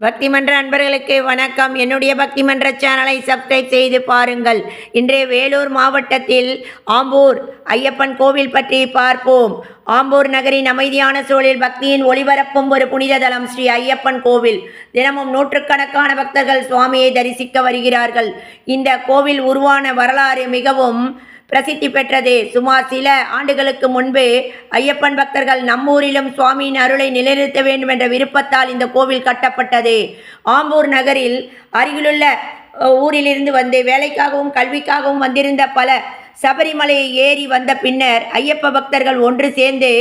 பக்தி மன்ற அன்பர்களுக்கு வணக்கம். என்னுடைய பக்தி மன்ற சேனலை சப்ஸ்கிரைப் செய்து பாருங்கள். இன்றைய வேலூர் மாவட்டத்தில் ஆம்பூர் ஐயப்பன் கோவில் பற்றி பார்ப்போம். ஆம்பூர் நகரின் அமைதியான சூழலில் பக்தியின் ஒளிபரப்பும் ஒரு புனித தலம் ஸ்ரீ ஐயப்பன் கோவில். தினமும் நூற்றுக்கணக்கான பக்தர்கள் சுவாமியை தரிசிக்க வருகிறார்கள். இந்த கோவில் உருவான வரலாறு மிகவும் பிரசித்தி பெற்றது. சுமார் சில ஆண்டுகளுக்கு முன்பு ஐயப்பன் பக்தர்கள் நம்மூரிலும் சுவாமியின் அருளை நிலைநிறுத்த வேண்டும் என்ற விருப்பத்தால் இந்த கோவில் கட்டப்பட்டது. ஆம்பூர் நகரில் அருகிலுள்ள ஊரிலிருந்து வந்து வேலைக்காகவும் கல்விக்காகவும் வந்திருந்த பல சபரிமலையை ஏறி வந்த பின்னர் ஐயப்ப பக்தர்கள் ஒன்று சேர்ந்து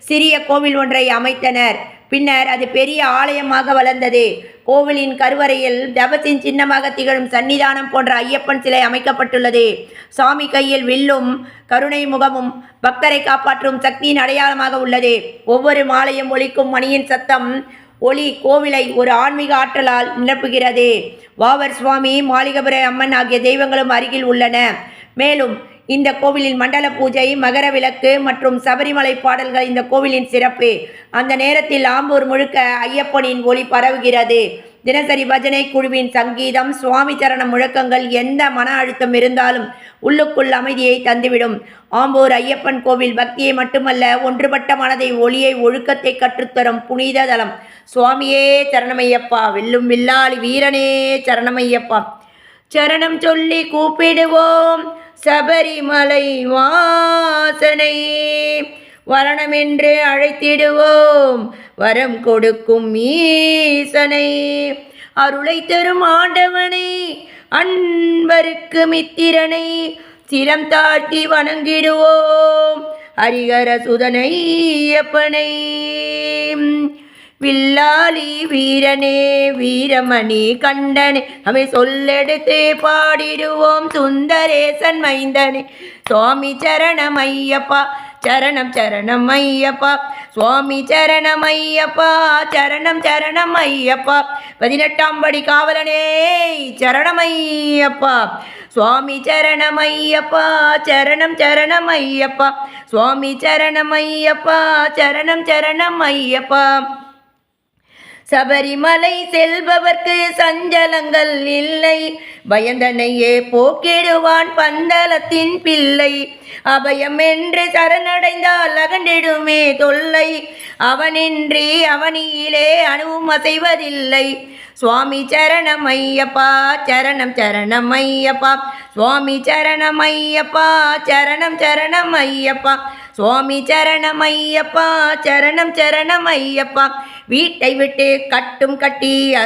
சிறிய கோவில் ஒன்றை அமைத்தனர். பின்னர் அது பெரிய ஆலயமாக வளர்ந்தது. கோவிலின் கருவறையில் தவத்தின் சின்னமாக திகழும் சன்னிதானம் போன்ற ஐயப்பன் சிலை அமைக்கப்பட்டுள்ளது. சாமி கையில் வில்லும் கருணை முகமும் பக்தரை காப்பாற்றும் சக்தியின் அடையாளமாக உள்ளது. ஒவ்வொரு மாலையும் ஒலிக்கும் மணியின் சத்தம் ஒளி கோவிலை ஒரு ஆன்மீக ஆற்றலால் நிரப்புகிறது. வாவர் சுவாமி, மாளிகபுர அம்மன் ஆகிய தெய்வங்களும் அருகில் உள்ளன. மேலும் இந்த கோவிலில் மண்டல பூஜை, மகர விளக்கு மற்றும் சபரிமலை பாடல்கள் இந்த கோவிலின் சிறப்பு. அந்த நேரத்தில் ஆம்பூர் முழுக்க ஐயப்பனின் ஒளி பரவுகிறது. தினசரி பஜனை குழுவின் சங்கீதம், சுவாமி சரணம் முழக்கங்கள் எந்த மன அழுத்தம் இருந்தாலும் உள்ளுக்குள் அமைதியை தந்துவிடும். ஆம்பூர் ஐயப்பன் கோவில் பக்தியை மட்டுமல்ல, ஒன்றுபட்ட மனதை, ஒளியை, ஒழுக்கத்தை கற்றுத்தரும் புனித தலம். சுவாமியே சரணமையப்பா, வெல்லும் வில்லாளி வீரனே சரணமையப்பா. சரணம் சொல்லி கூப்பிடுவோம் சபரிமலை வாசனை, வரணமென்று அழைத்திடுவோம் வரம் கொடுக்கும் ஈசனை. அருளை தரும் ஆண்டவனை, அன்பருக்கு மித்திரனை, சிரம் தாழ்த்தி வணங்கிடுவோம் ஹரிஹர சுதனை ஐயப்பனை. வில்லாளி வீரனே வீரமணி கண்டனே, அவை சொல்லெடுத்து பாடிடுவோம் சுந்தரேசன் மைந்தனே. சுவாமி சரணம் ஐயப்பா, சரணம் சரணம் ஐயப்பா, சுவாமி சரணம் ஐயப்பா, சரணம் சரணம் ஐயப்பா. 18ஆம் படி காவலனே சரணம் ஐயப்பா, சுவாமி சரணம் ஐயப்பா, சரணம் சரணம் ஐயப்பா, சுவாமி சரணம் ஐயப்பா, சரணம் சரணம் ஐயப்பா. சபரிமலை செல்பவர்க்கு சஞ்சலங்கள் இல்லை, பயந்தனையே போக்கிடுவான் பந்தலத்தின் பிள்ளை. அபயம் என்று சரணடைந்தால் அகண்டிடுமே தொல்லை, அவனின்றி அவனியிலே அணுவும் அசைவதில்லை. சுவாமி சரணம் ஐயப்பா, சரணம் சரணம் ஐயப்பா, சுவாமி சரணம் ஐயப்பா, சரணம் சரணம் ஐயப்பா, சுவாமி சரணம் ஐயப்பா, சரணம் சரணம் ஐயப்பா. வீட்டை விட்டு கட்டும் கட்டி